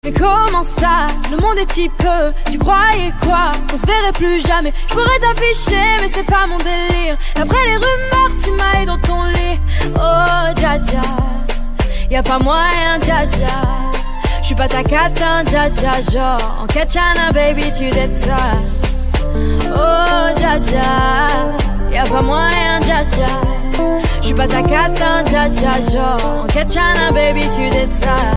Mais comment ça, le monde est si peu. Tu croyais quoi, qu'on se verrait plus jamais. Je pourrais t'afficher mais c'est pas mon délire. D'après les rumeurs tu m'ailles dans ton lit. Oh dja dja, y'a pas moyen dja dja. J'suis pas ta cata dja dja. Genre en katchana baby tu détailles. Oh dja dja, y'a pas moyen dja dja. J'suis pas ta cata dja dja. Genre en katchana baby tu détailles.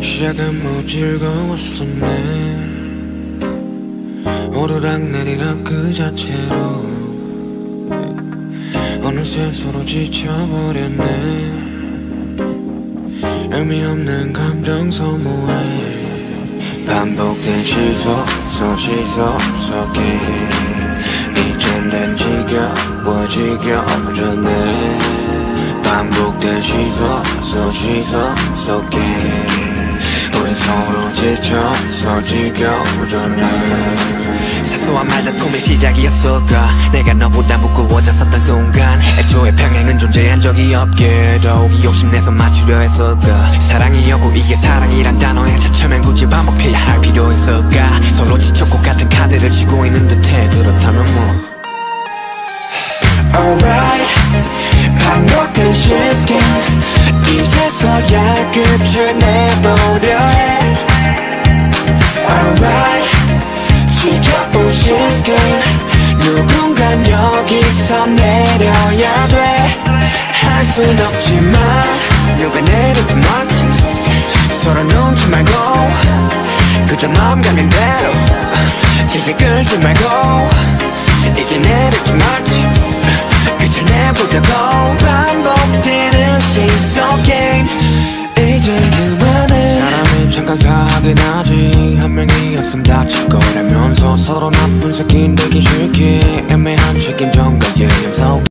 시작은 뭐 즐거웠었네. 오르락내리락 그 자체로 어느새 서로 지쳐버렸네. 의미 없는 감정 소모에 반복된 시소 속에 이젠 난 지겨워졌네. 반복된 시소 속에 우린 서로 지쳐서 지겨워졌네. 사소한 말다툼의 시작이었을까. 내가 너보다 무거워졌었던 순간 애초에 평행은 존재한 적이 없게 더욱이 욕심내서 맞추려 했을까. 사랑이었고 이게 사랑이란 단어에 차츰엔 굳이 반복해야 할 필요 있을까. 서로 지쳤고 같은 카드를 쥐고 있는 듯해. 그렇다면 뭐 Alright, 반복된 시스템 이제서야 끝을 내보려 해. Alright, 지켜본 시스템 누군간 여기서 내려야 돼. 할 순 없지만 누가 내리든 말든 서로 눈치 말고 그저 마음 가는 대로 질질 끌지 말고 이제 내리지 말지 끝을 내보자고. 반복되는 시속 게임 이젠 그만해. 사람이 잠깐 사하긴 하지. 한 명이 없음 다칠 거라면서 서로 나쁜 새끼 되기 싫게 애매한 책임전과 예념 속